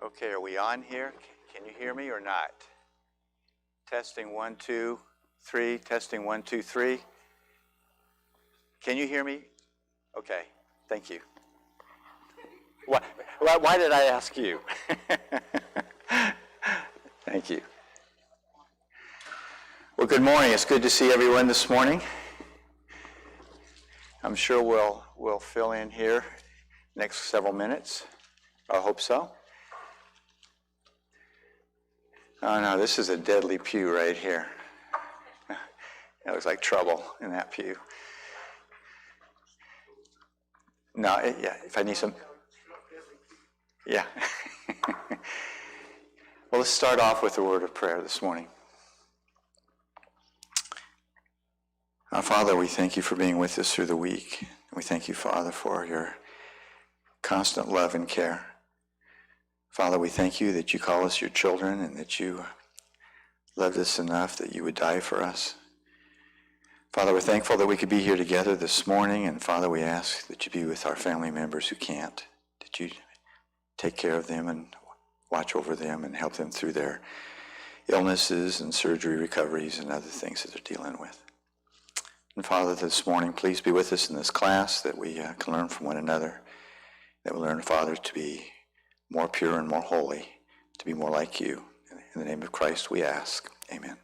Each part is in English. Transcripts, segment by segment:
Okay, are we on here? Can you hear me or not? Testing 1, 2, 3. Testing 1, 2, 3. Can you hear me? Okay, thank you. Why did I ask you? Thank you. Well, good morning. It's good to see everyone this morning. I'm sure we'll fill in here next several minutes. I hope so. Oh no, this is a deadly pew right here. It looks like trouble in that pew. No, yeah, if I need some. Yeah. Well, let's start off with a word of prayer this morning. Our Father, we thank you for being with us through the week. We thank you, Father, for your constant love and care. Father, we thank you that you call us your children and that you loved us enough that you would die for us. Father, we're thankful that we could be here together this morning, and Father, we ask that you be with our family members who can't, that you take care of them and watch over them and help them through their illnesses and surgery recoveries and other things that they're dealing with. And Father, this morning, please be with us in this class that we can learn from one another, that we learn, Father, to be more pure and more holy, to be more like you. In the name of Christ we ask. Amen.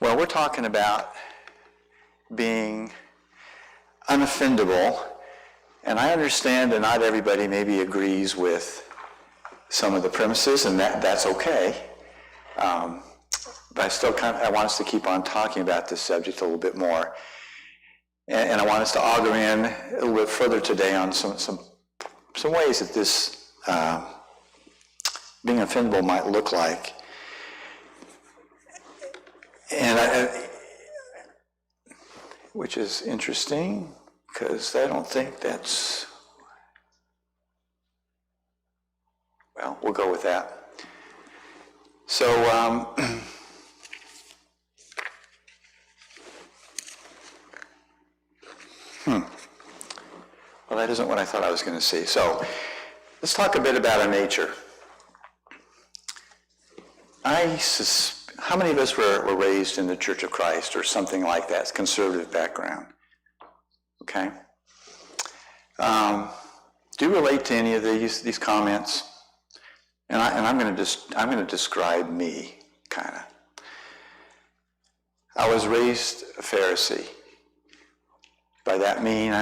Well, we're talking about being unoffendable, and I understand that not everybody maybe agrees with some of the premises, and that's okay. But I still I want us to keep on talking about this subject a little bit more. And I want us to auger in a little bit further today on some ways that this being offendable might look like. And which is interesting, because I don't think that's, well, we'll go with that. So, well, that isn't what I thought I was going to say. So, let's talk a bit about our nature. How many of us were raised in the Church of Christ or something like that, conservative background? Okay. Do you relate to any of these comments? And I'm going to describe me, kind of. I was raised a Pharisee. By that mean,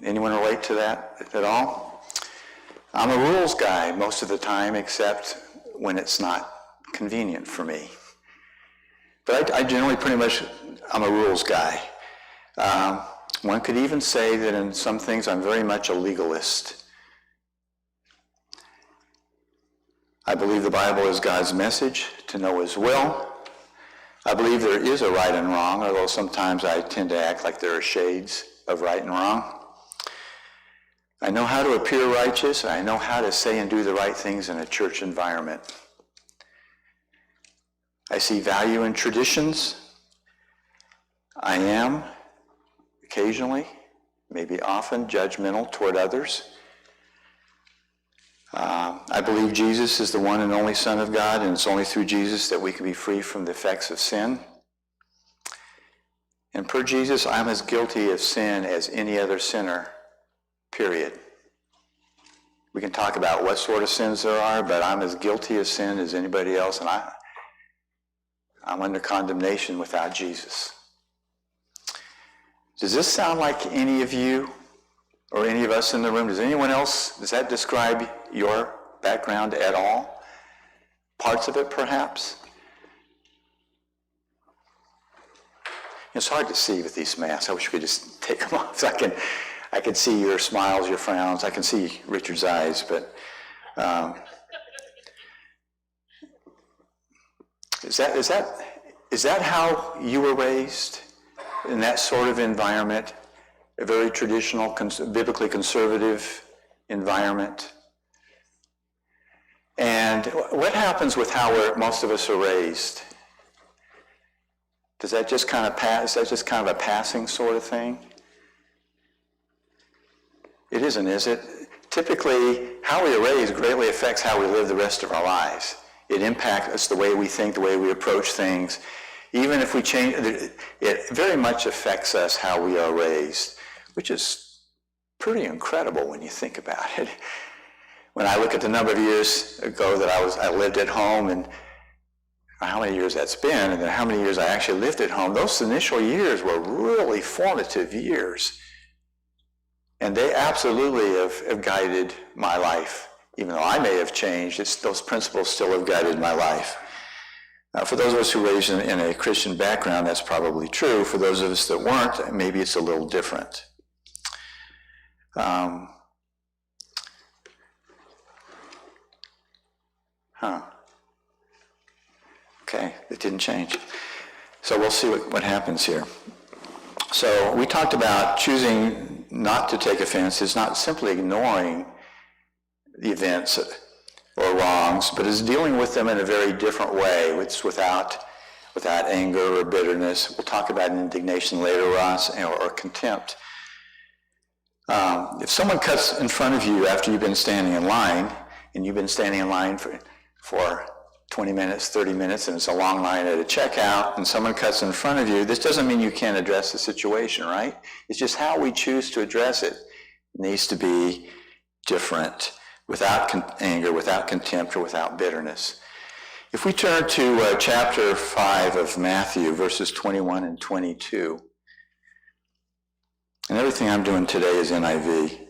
anyone relate to that at all? I'm a rules guy most of the time, except when it's not convenient for me. But I generally I'm a rules guy. One could even say that in some things I'm very much a legalist. I believe the Bible is God's message to know His will. I believe there is a right and wrong, although sometimes I tend to act like there are shades of right and wrong. I know how to appear righteous, and I know how to say and do the right things in a church environment. I see value in traditions. I am occasionally, maybe often, judgmental toward others. I believe Jesus is the one and only Son of God, and it's only through Jesus that we can be free from the effects of sin. And per Jesus, I'm as guilty of sin as any other sinner, period. We can talk about what sort of sins there are, but I'm as guilty of sin as anybody else, and I'm under condemnation without Jesus. Does this sound like any of you or any of us in the room? Does anyone else, does that describe your background at all? Parts of it, perhaps? It's hard to see with these masks. I wish we could just take them off so I can see your smiles, your frowns. I can see Richard's eyes, but is that how you were raised, in that sort of environment, a very traditional, biblically conservative environment? And what happens with how most of us are raised? Does that just kind of pass? Is that just kind of a passing sort of thing? It isn't, is it? typically how we are raised greatly affects how we live the rest of our lives. It impacts us the way we think, the way we approach things. Even if we change, it very much affects us how we are raised, which is pretty incredible when you think about it. When I look at the number of years ago that I lived at home, and how many years that's been, and then how many years I actually lived at home, those initial years were really formative years. And they absolutely have guided my life. Even though I may have changed, those principles still have guided my life. For those of us who were raised in a Christian background, that's probably true. For those of us that weren't, maybe it's a little different. Okay, it didn't change. So we'll see what happens here. So we talked about choosing not to take offense is not simply ignoring the events or wrongs, but is dealing with them in a very different way. It's without anger or bitterness. We'll talk about indignation later, Ross, or contempt. If someone cuts in front of you after you've been standing in line, and you've been standing in line for 20 minutes, 30 minutes, and it's a long line at a checkout, and someone cuts in front of you, this doesn't mean you can't address the situation, right? It's just how we choose to address it. It needs to be different, without anger, without contempt, or without bitterness. If we turn to chapter 5 of Matthew, verses 21 and 22, and everything I'm doing today is NIV.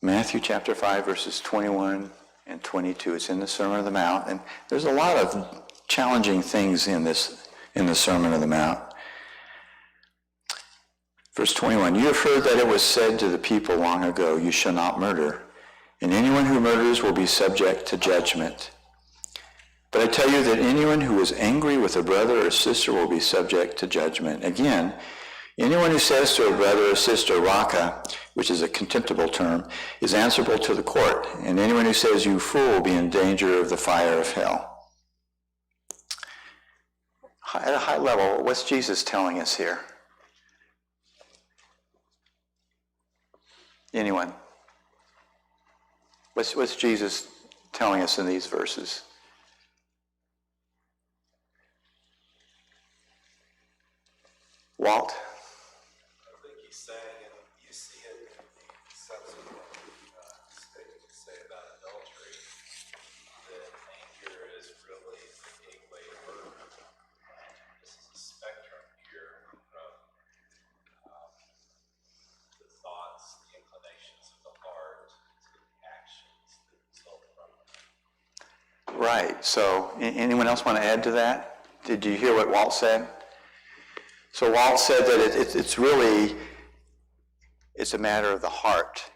Matthew chapter 5, verses 21 and 22. It's in the Sermon on the Mount, and there's a lot of challenging things in the Sermon on the Mount. Verse 21, you have heard that it was said to the people long ago, you shall not murder, and anyone who murders will be subject to judgment. But I tell you that anyone who is angry with a brother or sister will be subject to judgment. Again, anyone who says to a brother or sister, Raka, which is a contemptible term, is answerable to the court, and anyone who says you fool will be in danger of the fire of hell. At a high level, what's Jesus telling us here? Anyone? What's Jesus telling us in these verses? Walt? I think he's saying, and you see it in the subsequent statement say about adultery, that anger is really the gateway to murder. This is a spectrum here from the thoughts, the inclinations of the heart, to the actions that result from them. Right. So anyone else want to add to that? Did you hear what Walt said? So Walt said that it's a matter of the heart.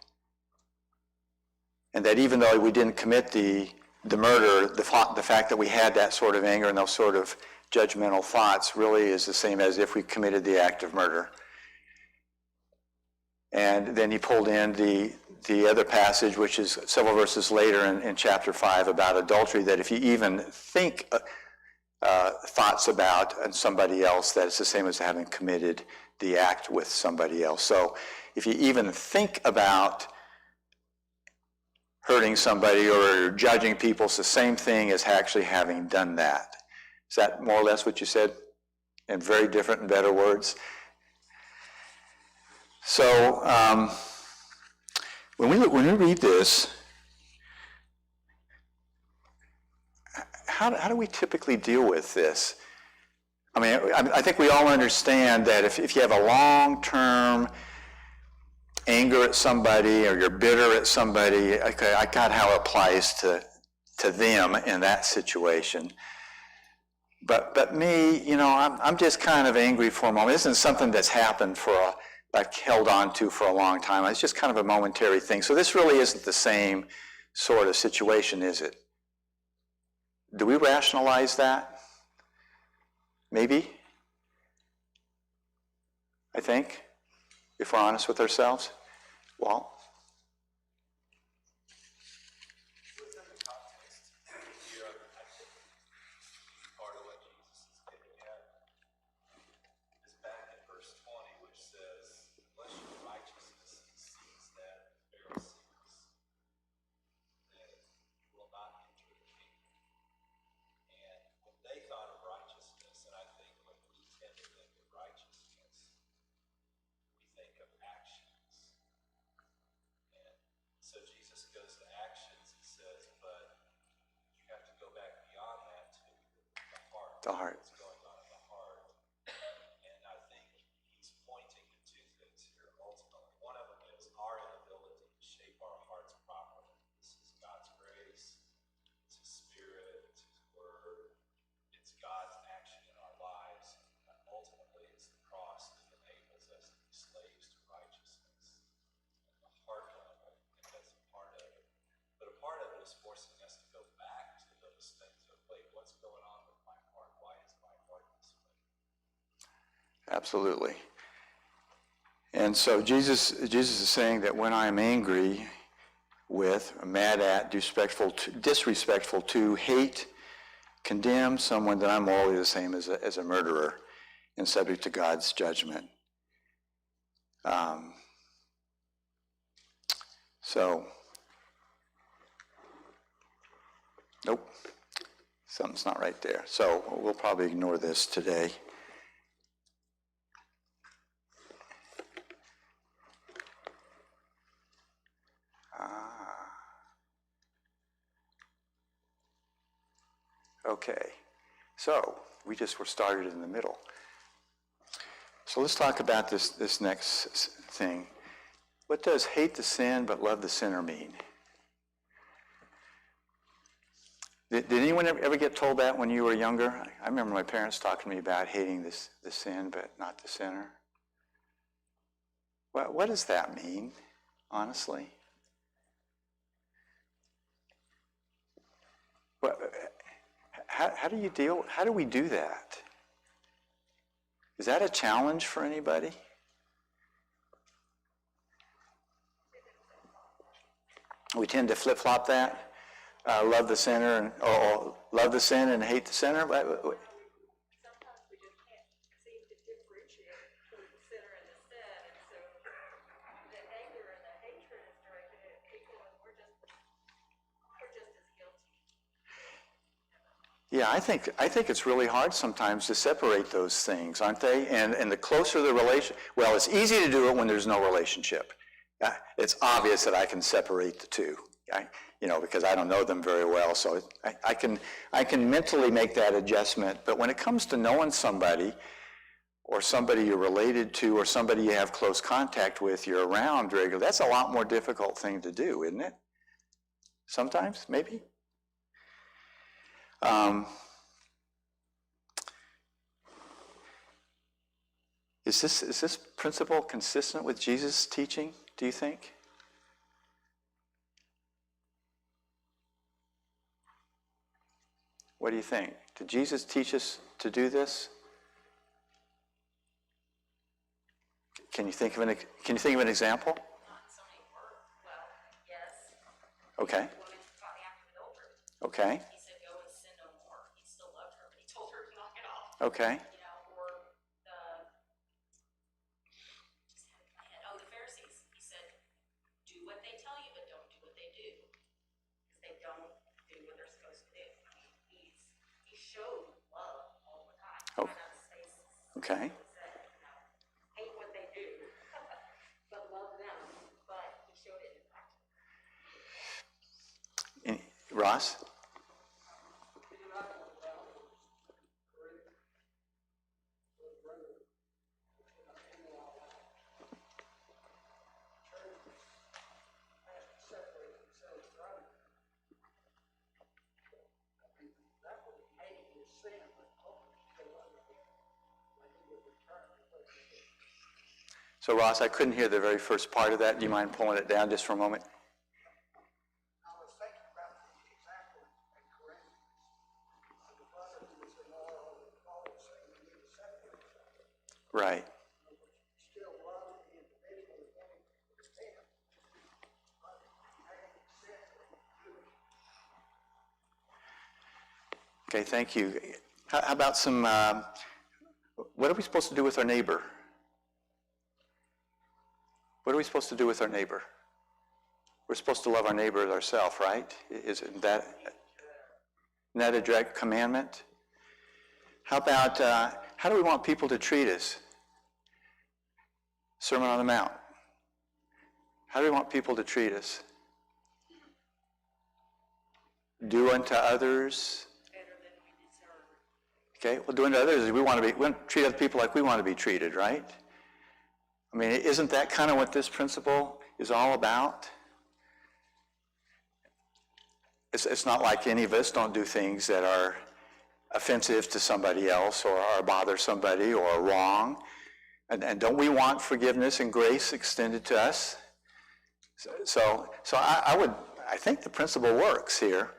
And that even though we didn't commit the murder, the fact that we had that sort of anger and those sort of judgmental thoughts really is the same as if we committed the act of murder. And then he pulled in the other passage, which is several verses later in chapter 5 about adultery, that if you even think thoughts about somebody else, that it's the same as having committed the act with somebody else. So if you even think about hurting somebody or judging people, it's the same thing as actually having done that. Is that more or less what you said in very different and better words? So when we read this, how do we typically deal with this? I mean, I think we all understand that if you have a long-term anger at somebody or you're bitter at somebody, okay, I got how it applies to them in that situation. But me, I'm just kind of angry for a moment. This isn't something that's happened I've held on to for a long time. It's just kind of a momentary thing. So this really isn't the same sort of situation, is it? Do we rationalize that? Maybe. I think, if we're honest with ourselves. Walt? Within the context here, I think part of what Jesus is getting at is back in verse 20, which says, The heart. what's going on in the heart. And I think he's pointing to two things here ultimately. One of them is our inability to shape our hearts properly. This is God's grace, it's his spirit, it's his word, it's God's action in our lives. And ultimately, it's the cross that enables us to be slaves to righteousness. The heart level, and that's a part of it. But a part of it is forcing us to go back to those things of, wait, what's going on with my heart? Why is my heart this way? Absolutely. And so Jesus is saying that when I'm angry with, mad at, disrespectful to, hate, condemn someone, that I'm morally the same as a murderer and subject to God's judgment. Nope, something's not right there. So we'll probably ignore this today. Okay, so we just were started in the middle. So let's talk about this next thing. What does hate the sin but love the sinner mean? Did anyone ever get told that when you were younger? I remember my parents talking to me about hating the sin but not the sinner. What does that mean, honestly? How do we do that? Is that a challenge for anybody? We tend to flip-flop that. Love the sinner or love the sin and hate the sinner. Sometimes we just can't seem to differentiate between the sinner and the sin, and so the anger and the hatred is directed at people, and we're just as guilty. Yeah, I think it's really hard sometimes to separate those things, aren't they? And the closer the relation, well, it's easy to do it when there's no relationship. It's obvious that I can separate the two. Because I don't know them very well, so I can mentally make that adjustment. But when it comes to knowing somebody, or somebody you're related to, or somebody you have close contact with, you're around regularly, that's a lot more difficult thing to do, isn't it? Sometimes, maybe. Is this principle consistent with Jesus' teaching, do you think? What do you think? Did Jesus teach us to do this? Can you think of an example? Not so many words. Well, yes. Okay. The woman caught the act of adultery. Okay. He said, "Go and sin no more." He still loved her, but he told her to knock it off. Okay. Or the Pharisees. He said, "Do what they tell you, but don't do what they do, because they don't do what they're supposed to do." I mean, he showed love all the time. Oh. Try not to say Okay. hate what they do, but love them. But he showed it in practice. Ross? So Ross, I couldn't hear the very first part of that. Do you mind pulling it down just for a moment? I was thinking about the example in Corinthians of the brother who was immoral and Paul was saying we need to separate them. Right. Still love the individual and wanting to sin, but having sin do it. Okay, thank you. How about some, what are we supposed to do with our neighbor? What are we supposed to do with our neighbor? We're supposed to love our neighbor as ourselves, right? Isn't that a direct commandment? How about, how do we want people to treat us? Sermon on the Mount. How do we want people to treat us? Do unto others. Better than we deserve. Okay, well, doing to others is we want to treat other people like we want to be treated, right? I mean, isn't that kind of what this principle is all about? It's not like any of us don't do things that are offensive to somebody else or bother somebody or are wrong. And don't we want forgiveness and grace extended to us? So I think the principle works here.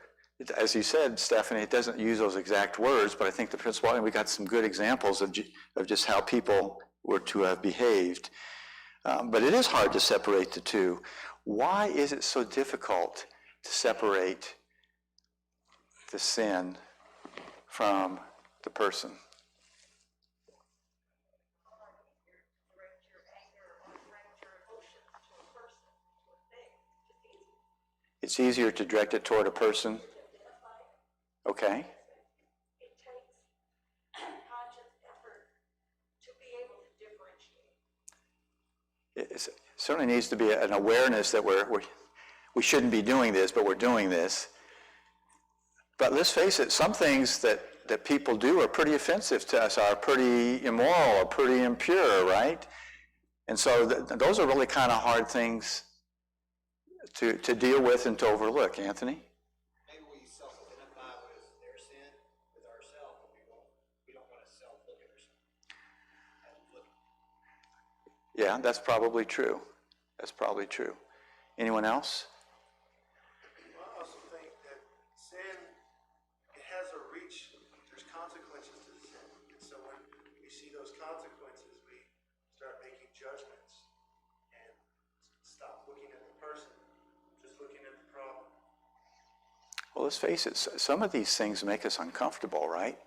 As you said, Stephanie, it doesn't use those exact words, but I think the principle, and we got some good examples of just how people were to have behaved. But it is hard to separate the two. Why is it so difficult to separate the sin from the person? Direct your anger or direct your emotions to a person, to a thing. Just easy. It's easier to direct it toward a person. Okay. It takes conscious effort to be able to differentiate. It certainly needs to be an awareness that we shouldn't be doing this, but we're doing this. But let's face it, some things that people do are pretty offensive to us, are pretty immoral, or pretty impure, right? And so those are really kind of hard things to deal with and to overlook. Anthony? Maybe we self-identify with their sin, with ourselves, but we don't want to self-look at ourselves. Yeah, that's probably true. That's probably true. Anyone else? I also think that sin, it has a reach. There's consequences to sin. And so when we see those consequences, we start making judgments and stop looking at the person, just looking at the problem. Well, let's face it, some of these things make us uncomfortable, right?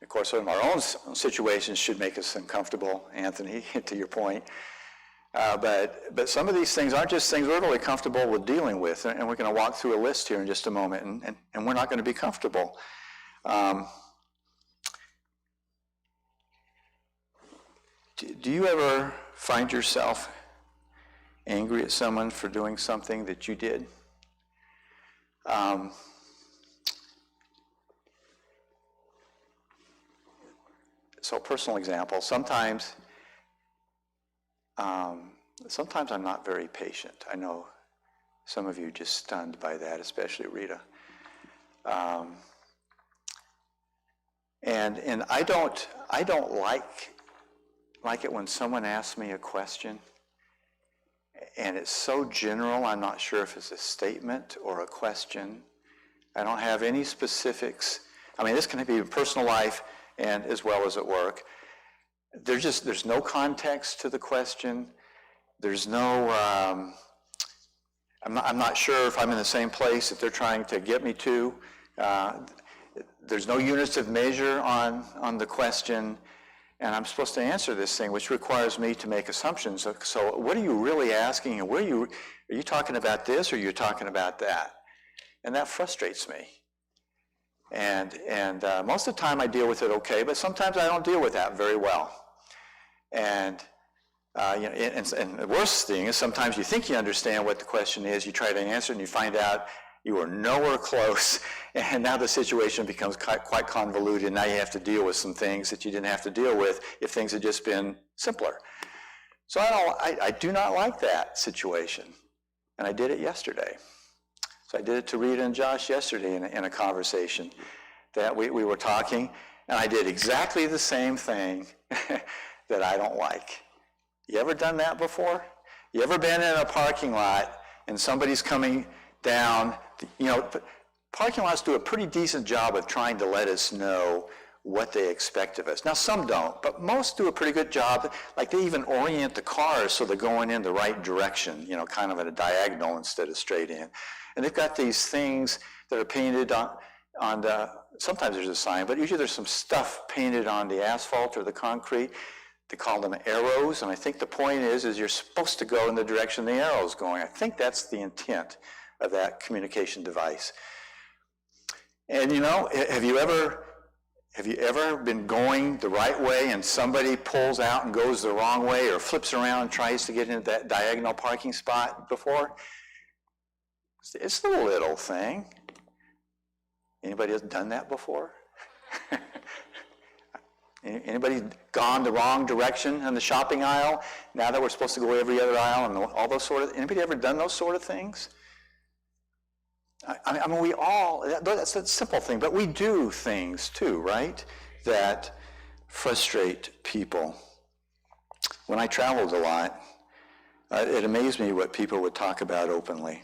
Of course, some of our own situations should make us uncomfortable, Anthony, to your point. But some of these things aren't just things we're really comfortable with dealing with, and we're going to walk through a list here in just a moment, and we're not going to be comfortable. Do you ever find yourself angry at someone for doing something that you did? So, personal example, sometimes I'm not very patient. I know some of you just stunned by that, especially Rita. And I don't like it when someone asks me a question and it's so general, I'm not sure if it's a statement or a question. I don't have any specifics. I mean, this can be in personal life and as well as at work. There's no context to the question. There's no, I'm not sure if I'm in the same place that they're trying to get me to. There's no units of measure on the question, and I'm supposed to answer this thing, which requires me to make assumptions. So what are you really asking, and are you talking about this, or are you talking about that? And that frustrates me. And most of the time I deal with it okay, but sometimes I don't deal with that very well. And and the worst thing is sometimes you think you understand what the question is, you try to answer, and you find out you are nowhere close, and now the situation becomes quite convoluted. Now you have to deal with some things that you didn't have to deal with if things had just been simpler. So I do not like that situation, and I did it yesterday. So I did it to Rita and Josh yesterday in a conversation that we were talking, and I did exactly the same thing that I don't like. You ever done that before? You ever been in a parking lot and somebody's coming down? Parking lots do a pretty decent job of trying to let us know what they expect of us. Now, some don't, but most do a pretty good job. Like, they even orient the cars so they're going in the right direction, kind of at a diagonal instead of straight in. And they've got these things that are painted on the, sometimes there's a sign, but usually there's some stuff painted on the asphalt or the concrete. They call them arrows, and I think the point is you're supposed to go in the direction the arrow's going. I think that's the intent of that communication device. And have you ever been going the right way and somebody pulls out and goes the wrong way or flips around and tries to get into that diagonal parking spot before? It's a little thing. Anybody else done that before? Anybody gone the wrong direction in the shopping aisle now that we're supposed to go every other aisle and all those sort of, anybody ever done those sort of things? I mean, we all, that's a simple thing, but we do things too, right, that frustrate people. When I traveled a lot, it amazed me what people would talk about openly.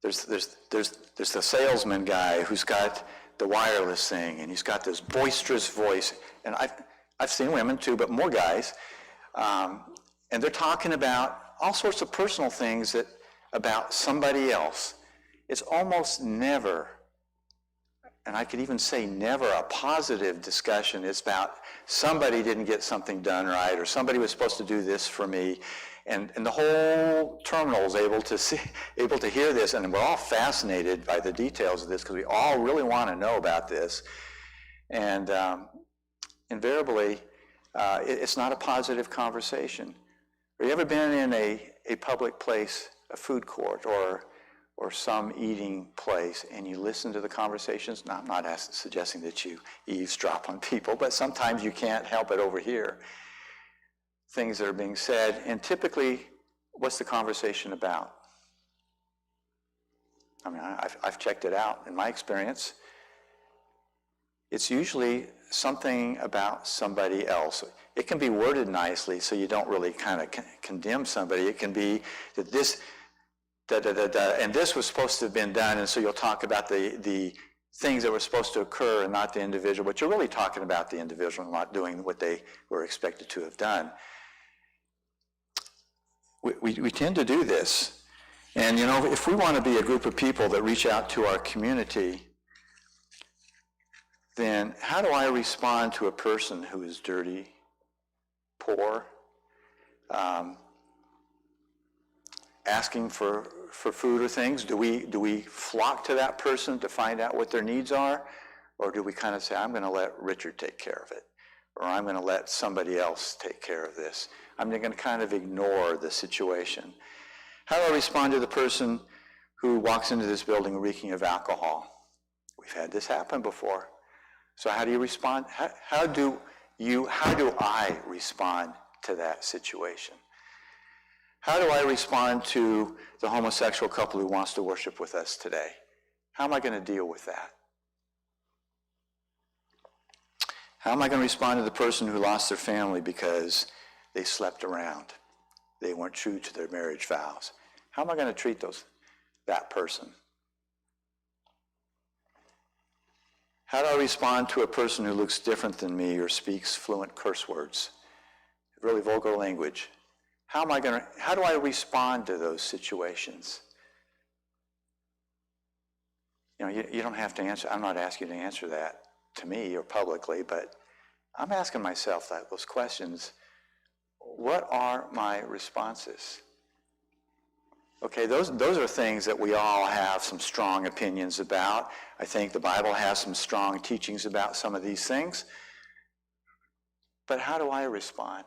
There's the salesman guy who's got the wireless thing, and he's got this boisterous voice, and I've seen women too, but more guys, and they're talking about all sorts of personal things about somebody else. It's almost never, and I could even say never, a positive discussion. It's about somebody didn't get something done right, or somebody was supposed to do this for me, and the whole terminal is able to hear this, and we're all fascinated by the details of this because we all really want to know about this. And invariably, it's not a positive conversation. Have you ever been in a public place, a food court, or some eating place, and you listen to the conversations? Now, I'm not suggesting that you eavesdrop on people, but sometimes you can't help but overhear things that are being said. And typically, what's the conversation about? I mean, I've checked it out in my experience. It's usually something about somebody else. It can be worded nicely so you don't really kind of condemn somebody. It can be that this, and this was supposed to have been done, and so you'll talk about the things that were supposed to occur and not the individual, but you're really talking about the individual and not doing what they were expected to have done. We tend to do this. And, you know, if we want to be a group of people that reach out to our community, then how do I respond to a person who is dirty, poor, asking for food or things? Do we flock to that person to find out what their needs are? Or do we kind of say, I'm going to let Richard take care of it? Or I'm going to let somebody else take care of this? I'm going to kind of ignore the situation. How do I respond to the person who walks into this building reeking of alcohol? We've had this happen before. So how do you respond? How do I respond to that situation? How do I respond to the homosexual couple who wants to worship with us today? How am I going to deal with that? How am I going to respond to the person who lost their family because they slept around? They weren't true to their marriage vows. How am I going to treat that person? How do I respond to a person who looks different than me or speaks fluent curse words, really vulgar language? How do I respond to those situations? You know, you don't have to answer. I'm not asking you to answer that to me or publicly, but I'm asking myself those questions. What are my responses? Okay, those are things that we all have some strong opinions about. I think the Bible has some strong teachings about some of these things. But how do I respond?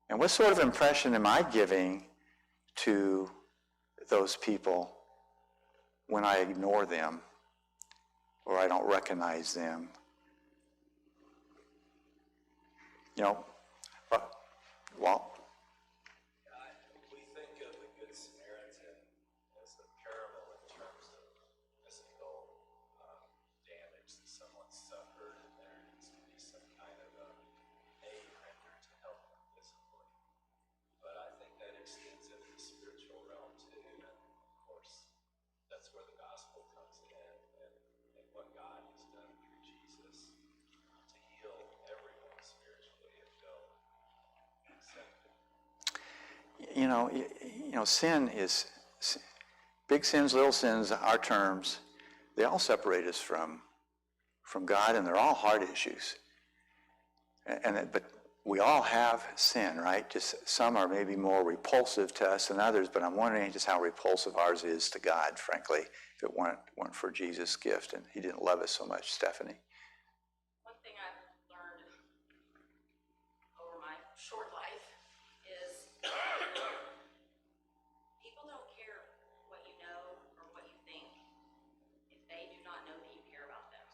And what sort of impression am I giving to those people when I ignore them or I don't recognize them? You know, well, we think of the Good Samaritan as a parable in terms of physical damage that someone suffered, and there needs to be some kind of aid rendered to help them physically. But I think that extends into the spiritual realm too, and of course, that's where the gospel comes in, and what God has done through Jesus to heal everyone spiritually if they'll accept it. you know, sin is, big sins, little sins, our terms, they all separate us from God, and they're all hard issues. But we all have sin, right? Just some are maybe more repulsive to us than others, but I'm wondering just how repulsive ours is to God, frankly, if it weren't for Jesus' gift, and he didn't love us so much, Stephanie. One thing I've learned over my short life is people don't care what you know or what you think if they do not know that you care about them.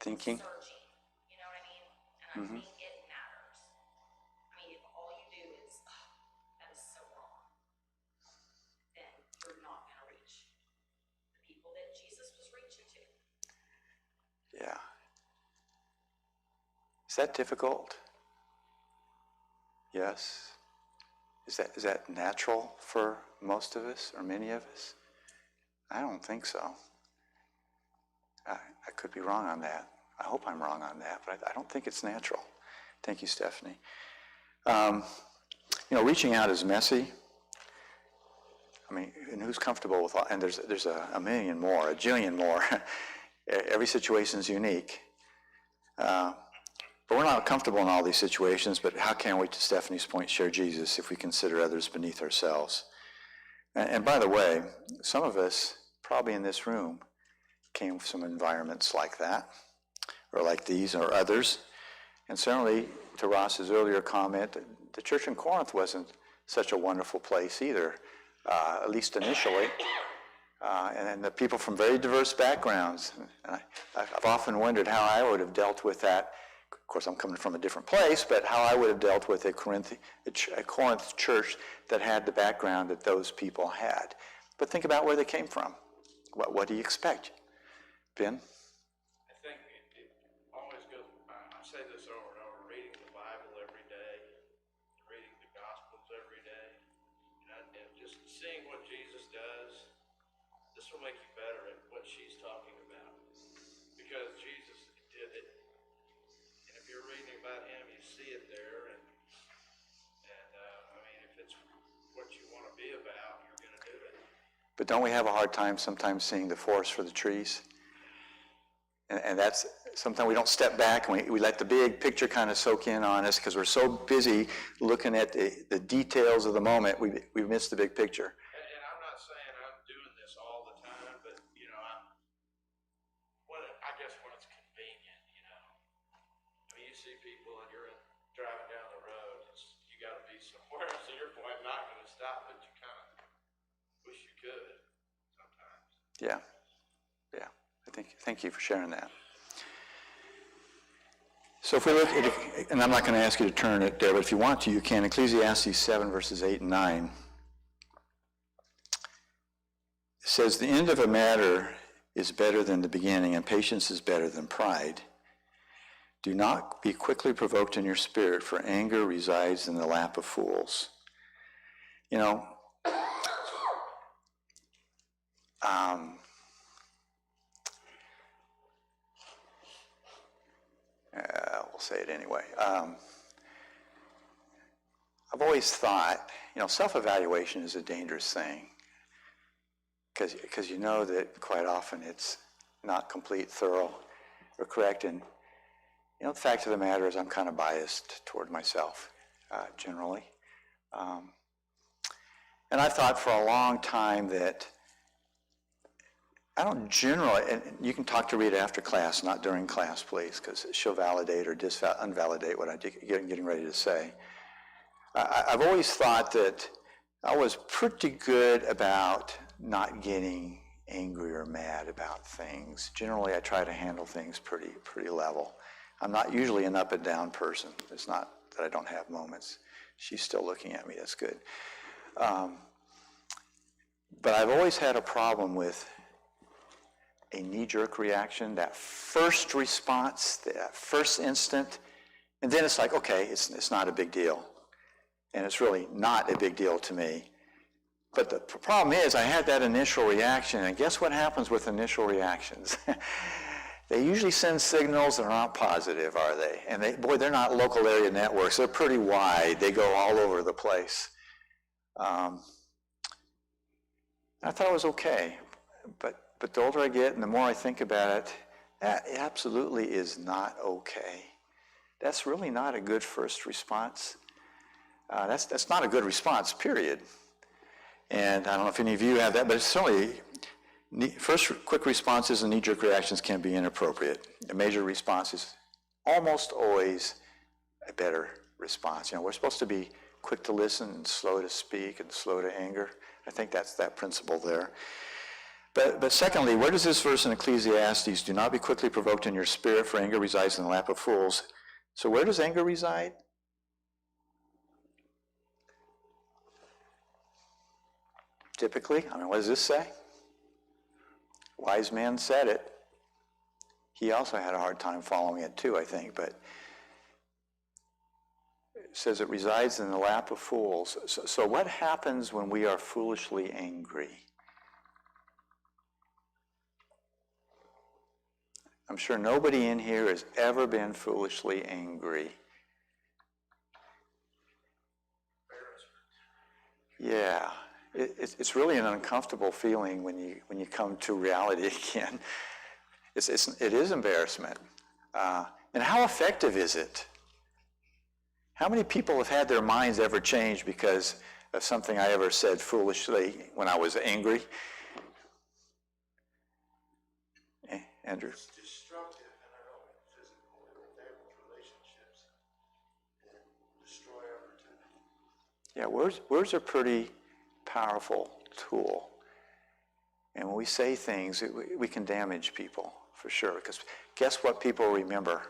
Thinking. searching, you know what I mean? And I think it matters. I mean, if all you do is, oh, that is so wrong, then you're not going to reach the people that Jesus was reaching to. Yeah. Is that difficult? Yes. Is that natural for most of us or many of us? I don't think so. I could be wrong on that. I hope I'm wrong on that, but I don't think it's natural. Thank you, Stephanie. Reaching out is messy. I mean, and who's comfortable with all, and there's a million more, a jillion more. Every situation is unique. But we're not comfortable in all these situations, but how can we, to Stephanie's point, share Jesus if we consider others beneath ourselves? And by the way, some of us, probably in this room, came from environments like that, or like these, or others. And certainly, to Ross's earlier comment, the church in Corinth wasn't such a wonderful place either, at least initially. And the people from very diverse backgrounds. And I've often wondered how I would have dealt with that. Of course, I'm coming from a different place, but how I would have dealt with a Corinth church that had the background that those people had. But think about where they came from. What do you expect? Ben? I think it always goes, I say this over and over, reading the Bible every day, reading the Gospels every day, and just seeing what Jesus does, this will make you better at what she's talking about. Because Jesus did it, and if you're reading about him, you see it there, and I mean, if it's what you want to be about, you're going to do it. But don't we have a hard time sometimes seeing the forest for the trees? And that's, sometimes we don't step back and we let the big picture kind of soak in on us because we're so busy looking at the details of the moment, we miss the big picture. And I'm not saying I'm doing this all the time, but, I guess when it's convenient, I mean, you see people and you're driving down the road, you got to be somewhere, so your point, not going to stop, but you kind of wish you could sometimes. Yeah. Thank you for sharing that. So if we look at, and I'm not going to ask you to turn it there, but if you want to, you can. Ecclesiastes 7, verses 8 and 9. It says, the end of a matter is better than the beginning, and patience is better than pride. Do not be quickly provoked in your spirit, for anger resides in the lap of fools. We'll say it anyway. I've always thought, self-evaluation is a dangerous thing because you know that quite often it's not complete, thorough, or correct. And, the fact of the matter is I'm kind of biased toward myself, generally. And I thought for a long time that I don't generally, and you can talk to Rita after class, not during class, please, because she'll validate or invalidate what I'm getting ready to say. I've always thought that I was pretty good about not getting angry or mad about things. Generally, I try to handle things pretty level. I'm not usually an up and down person. It's not that I don't have moments. She's still looking at me. That's good. But I've always had a problem with a knee-jerk reaction, that first response, that first instant, and then it's like, okay, it's not a big deal. And it's really not a big deal to me. But the problem is I had that initial reaction, and guess what happens with initial reactions? They usually send signals that are not positive, are they? And they're not local area networks. They're pretty wide. They go all over the place. I thought it was okay. But the older I get and the more I think about it, that absolutely is not okay. That's really not a good first response. That's not a good response, period. And I don't know if any of you have that, but it's certainly, first quick responses and knee-jerk reactions can be inappropriate. A major response is almost always a better response. We're supposed to be quick to listen and slow to speak and slow to anger. I think that's that principle there. But secondly, where does this verse in Ecclesiastes, do not be quickly provoked in your spirit, for anger resides in the lap of fools. So where does anger reside? Typically, what does this say? Wise man said it. He also had a hard time following it too, I think, but it says it resides in the lap of fools. So what happens when we are foolishly angry? I'm sure nobody in here has ever been foolishly angry. Yeah, it's really an uncomfortable feeling when you come to reality again. It is embarrassment. And how effective is it? How many people have had their minds ever changed because of something I ever said foolishly when I was angry? Andrew? It's destructive in our own physical and family relationships and destroy opportunity. Yeah, words are a pretty powerful tool. And when we say things, we can damage people, for sure. Because guess what people remember?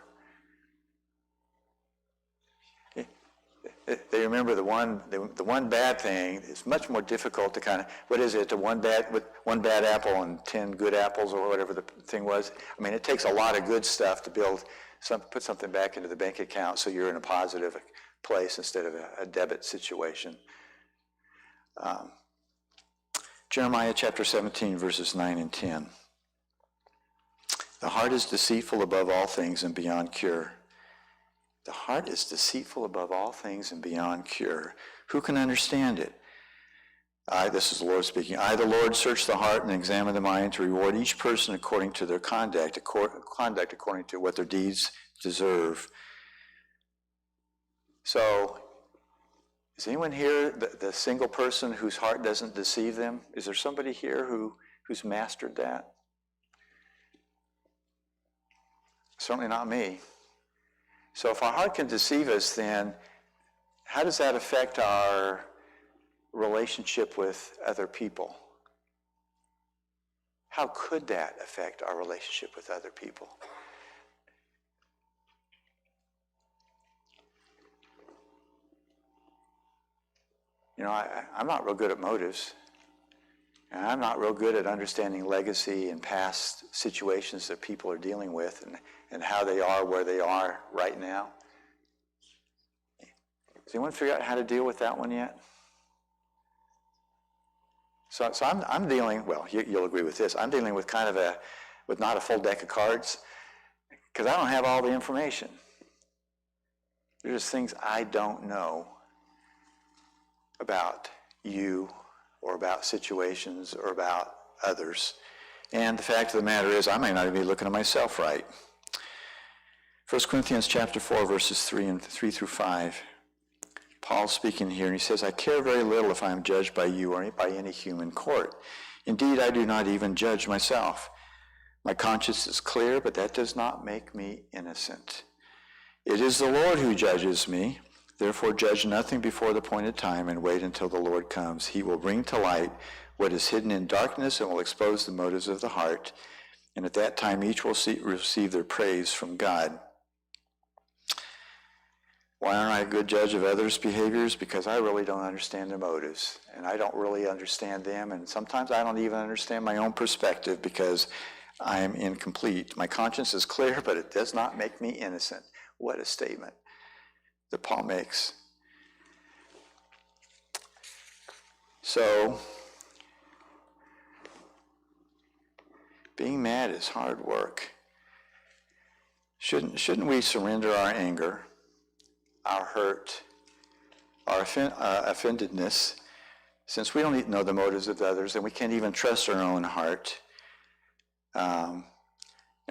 They remember the one bad thing. It's much more difficult to kind of, what is it, one bad apple and 10 good apples, or whatever the thing was. It takes a lot of good stuff to put something back into the bank account so you're in a positive place instead of a debit situation. Jeremiah chapter 17, verses 9 and 10. The heart is deceitful above all things and beyond cure. The heart is deceitful above all things and beyond cure. Who can understand it? This is the Lord speaking. I, the Lord, search the heart and examine the mind to reward each person according to their conduct according to what their deeds deserve. So, is anyone here the single person whose heart doesn't deceive them? Is there somebody here who's mastered that? Certainly not me. So if our heart can deceive us, then how does that affect our relationship with other people? How could that affect our relationship with other people? I'm not real good at motives. And I'm not real good at understanding legacy and past situations that people are dealing with and how they are where they are right now. Does anyone figure out how to deal with that one yet? So I'm dealing, well, you'll agree with this, I'm dealing with with not a full deck of cards, because I don't have all the information. There's just things I don't know about you, or about situations, or about others. And the fact of the matter is, I may not even be looking at myself right. 1 Corinthians chapter 4, verses 3 through 5. Paul's speaking here, and he says, I care very little if I am judged by you or by any human court. Indeed, I do not even judge myself. My conscience is clear, but that does not make me innocent. It is the Lord who judges me. Therefore, judge nothing before the appointed time and wait until the Lord comes. He will bring to light what is hidden in darkness and will expose the motives of the heart. And at that time, each will receive their praise from God. Why aren't I a good judge of others' behaviors? Because I really don't understand their motives. And I don't really understand them. And sometimes I don't even understand my own perspective because I am incomplete. My conscience is clear, but it does not make me innocent. What a statement that Paul makes. So, being mad is hard work. Shouldn't we surrender our anger, our hurt, our offendedness, since we don't know the motives of others and we can't even trust our own heart?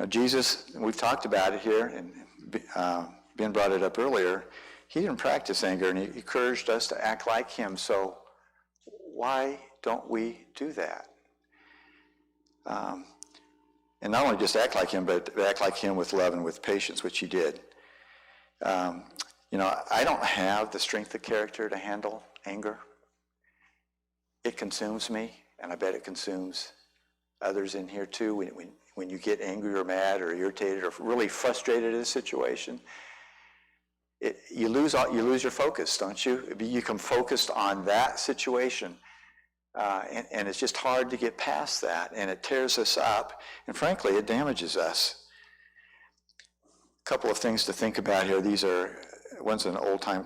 Jesus, we've talked about it here, and Ben brought it up earlier. He didn't practice anger, and he encouraged us to act like him. So why don't we do that? And not only just act like him, but act like him with love and with patience, which he did. I don't have the strength of character to handle anger. It consumes me, and I bet it consumes others in here too, when you get angry or mad or irritated or really frustrated in a situation, you lose your focus, don't you? You become focused on that situation, and it's just hard to get past that, and it tears us up, and frankly, it damages us. A couple of things to think about here. One's an old-time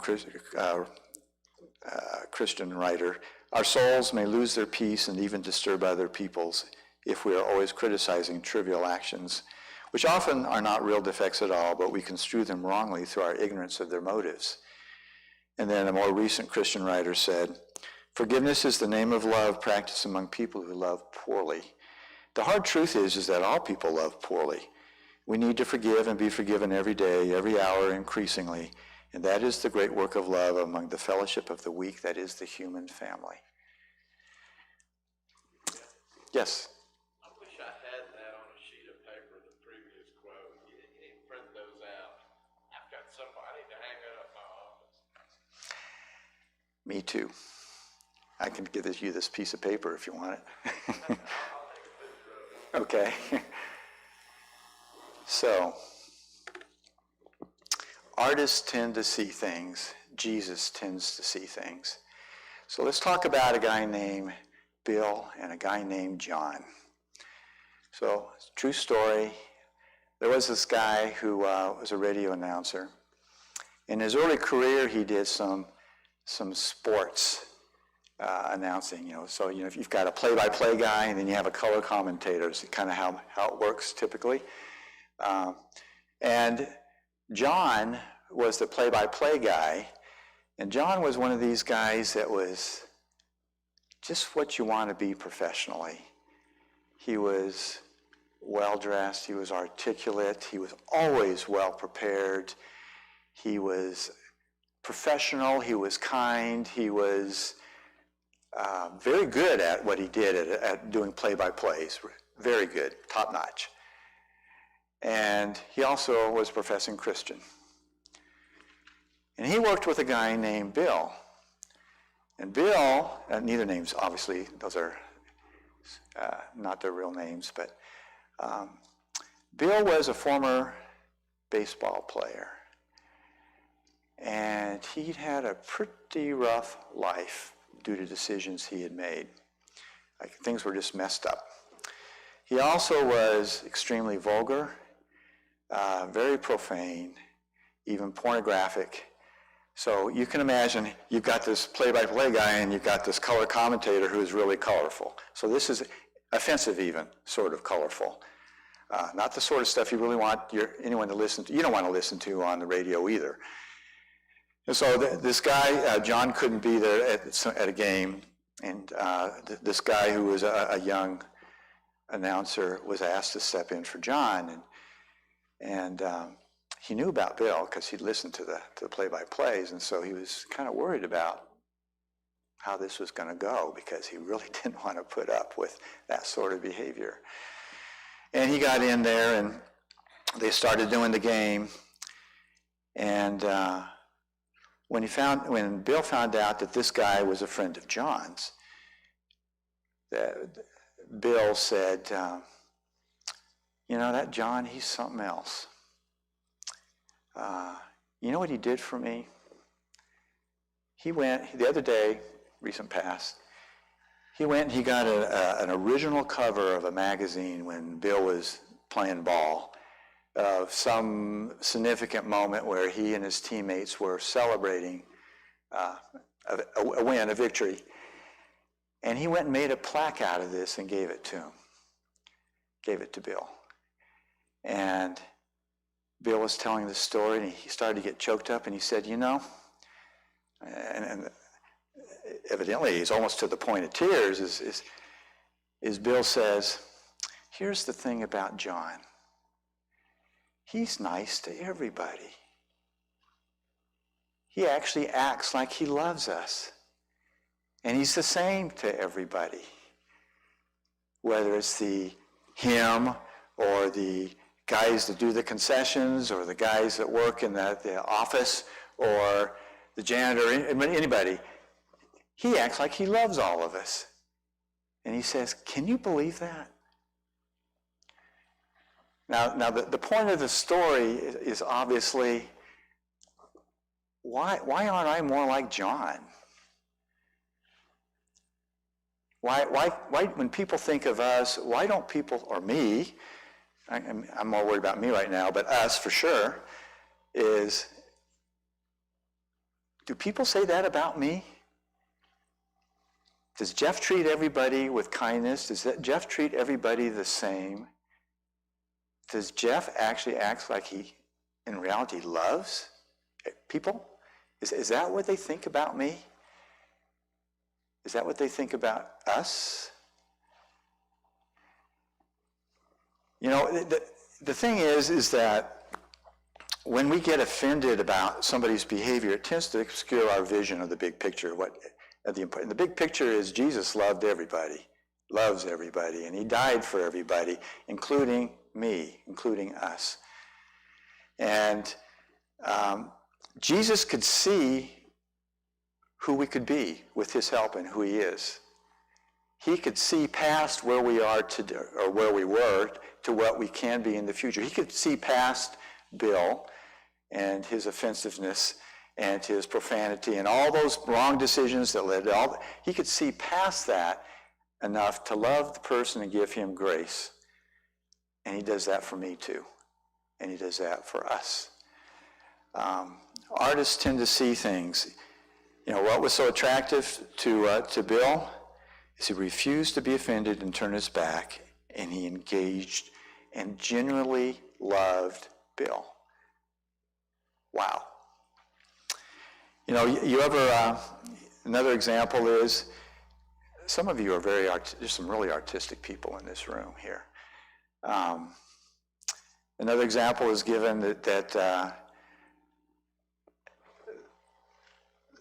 Christian writer. Our souls may lose their peace and even disturb other people's if we are always criticizing trivial actions, which often are not real defects at all, but we construe them wrongly through our ignorance of their motives. And then a more recent Christian writer said, forgiveness is the name of love practiced among people who love poorly. The hard truth is that all people love poorly. We need to forgive and be forgiven every day, every hour, increasingly. And that is the great work of love among the fellowship of the weak, that is the human family. Yes? I wish I had that on a sheet of paper, the previous quote. You didn't print those out. I've got somebody to hang it up in my office. Me too. I can give you this piece of paper if you want it. Okay. So, artists tend to see things. Jesus tends to see things. So let's talk about a guy named Bill and a guy named John. So, true story. There was this guy who was a radio announcer. In his early career, he did some sports announcing. So if you've got a play-by-play guy, and then you have a color commentator. It's kind of how it works typically. And John was the play-by-play guy, and John was one of these guys that was just what you want to be professionally. He was well-dressed, he was articulate, he was always well-prepared, he was professional, he was kind, he was very good at what he did at doing play-by-plays, very good, top-notch. And he also was a professing Christian. And he worked with a guy named Bill. And Bill, neither names, obviously, those are not their real names, but Bill was a former baseball player. And he'd had a pretty rough life due to decisions he had made. Like, things were just messed up. He also was extremely vulgar, very profane, even pornographic. So you can imagine you've got this play-by-play guy and you've got this color commentator who's really colorful. So this is offensive even, sort of colorful. Not the sort of stuff you really want anyone to listen to. You don't want to listen to on the radio either. And so this guy, John, couldn't be there at a game. And this guy who was a young announcer was asked to step in for John. And he knew about Bill because he'd listened to the play-by-plays, and so he was kind of worried about how this was going to go because he really didn't want to put up with that sort of behavior. And he got in there, and they started doing the game. And when Bill found out that this guy was a friend of John's, Bill said, that John, he's something else. You know what he did for me? He went, the other day, recent past, he went and he got an original cover of a magazine when Bill was playing ball of some significant moment where he and his teammates were celebrating a win, a victory. And he went and made a plaque out of this and gave it to him. Gave it to Bill. And Bill was telling the story, and he started to get choked up, and he said, and evidently he's almost to the point of tears, is Bill says, here's the thing about John. He's nice to everybody. He actually acts like he loves us. And he's the same to everybody. Whether it's him or the guys that do the concessions or the guys that work in the office or the janitor, anybody. He acts like he loves all of us. And he says, can you believe that? Now the point of the story is obviously, why aren't I more like John? Why, when people think of us, why don't people, or me, I'm more worried about me right now, but us for sure, is, do people say that about me? Does Jeff treat everybody with kindness? Does Jeff treat everybody the same? Does Jeff actually act like he, in reality, loves people? Is that what they think about me? Is that what they think about us? You know, the thing is that when we get offended about somebody's behavior, it tends to obscure our vision of the big picture. The big picture is Jesus loved everybody, loves everybody, and he died for everybody, including me, including us. And Jesus could see who we could be with his help and who he is. He could see past where we are today, or where we were, to what we can be in the future. He could see past Bill and his offensiveness and his profanity and all those wrong decisions that led to all. He could see past that enough to love the person and give him grace. And he does that for me too. And he does that for us. Artists tend to see things. You know, what was so attractive to Bill is he refused to be offended and turn his back, and he engaged and genuinely loved Bill. Wow. You know, you ever, another example is, some of you are there's some really artistic people in this room here. Another example is given that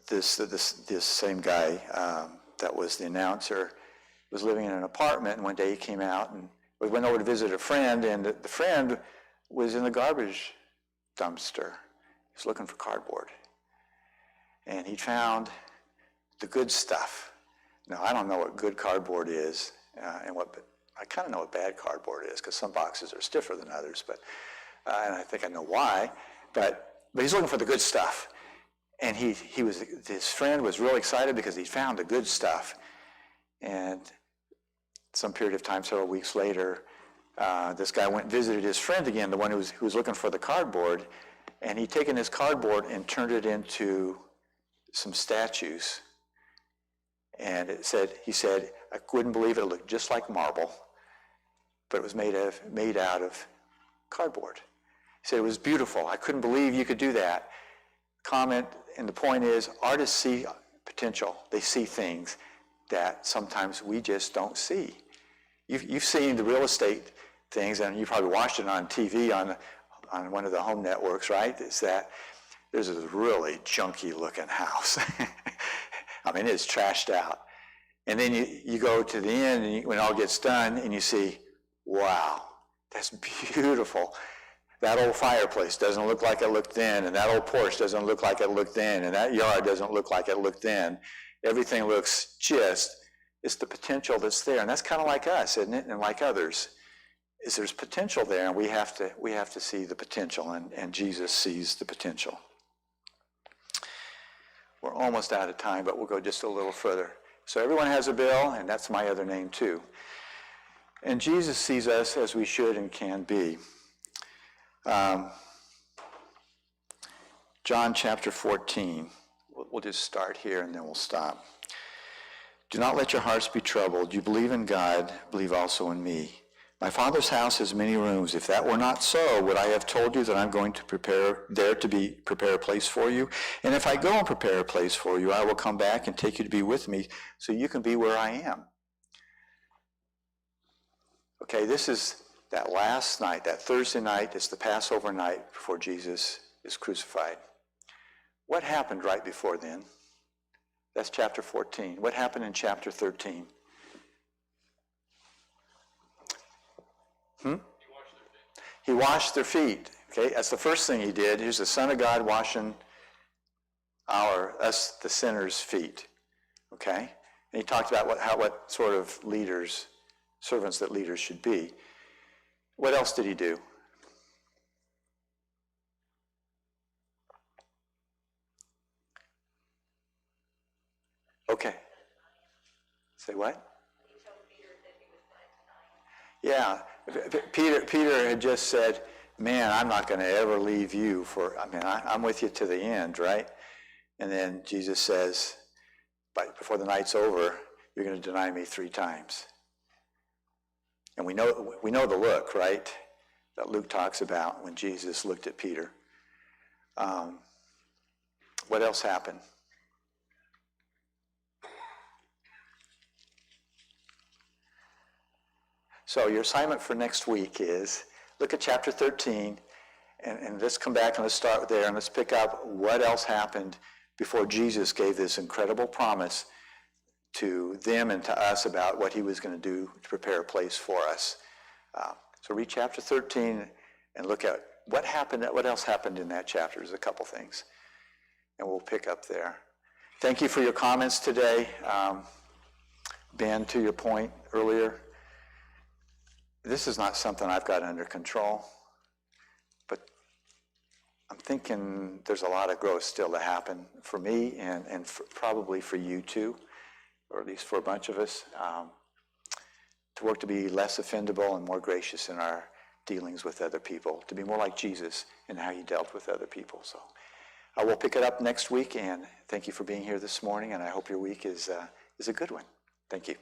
this same guy that was the announcer was living in an apartment, and one day he came out and we went over to visit a friend, and the friend was in the garbage dumpster. He was looking for cardboard. And he found the good stuff. Now, I don't know what good cardboard is, but I kind of know what bad cardboard is, because some boxes are stiffer than others, but and I think I know why. But he's looking for the good stuff. And his friend was really excited because he found the good stuff. And some period of time, several weeks later, this guy went and visited his friend again, the one who was looking for the cardboard, and he'd taken his cardboard and turned it into some statues. And he said, I couldn't believe it looked just like marble, but it was made out of cardboard. He said it was beautiful. I couldn't believe you could do that. Comment, and the point is, artists see potential. They see things that sometimes we just don't see. You've seen the real estate things, and you probably watched it on TV on one of the home networks, right? Is that there's this really junky looking house. I mean, it's trashed out. And then you go to the end, and when it all gets done, and you see, wow, that's beautiful. That old fireplace doesn't look like it looked then, and that old porch doesn't look like it looked then, and that yard doesn't look like it looked then. Everything looks it's the potential that's there. And that's kind of like us, isn't it? And like others, is there's potential there, and we have to see the potential, and Jesus sees the potential. We're almost out of time, but we'll go just a little further. So everyone has a bill, and that's my other name too. And Jesus sees us as we should and can be. John chapter 14. We'll just start here and then we'll stop. Do not let your hearts be troubled. You believe in God, believe also in me. My Father's house has many rooms. If that were not so, would I have told you that I'm going to prepare a place for you? And if I go and prepare a place for you, I will come back and take you to be with me, so you can be where I am. Okay, this is that last night, that Thursday night. It's the Passover night before Jesus is crucified. What happened right before then? That's chapter 14. What happened in chapter 13? He washed their feet. Okay, that's the first thing he did. Here's the Son of God washing us, the sinners' feet. Okay, and he talked about what sort of servants that leaders should be. What else did he do? Okay. Say what? He told Peter that he was going to deny him. Yeah, Peter had just said, man, I'm not going to ever leave you I'm with you to the end, right? And then Jesus says, before the night's over, you're going to deny me 3 times. And we know the look, right? That Luke talks about when Jesus looked at Peter. What else happened? So your assignment for next week is look at chapter 13, and let's come back and let's start there, and let's pick up what else happened before Jesus gave this incredible promise to them and to us about what he was going to do to prepare a place for us. So read chapter 13 and look at what else happened in that chapter. There's a couple things, and we'll pick up there. Thank you for your comments today. Ben, to your point earlier, this is not something I've got under control, but I'm thinking there's a lot of growth still to happen for me and probably for you too, or at least for a bunch of us, to work to be less offendable and more gracious in our dealings with other people, to be more like Jesus in how he dealt with other people. So we'll pick it up next week, and thank you for being here this morning, and I hope your week is a good one. Thank you.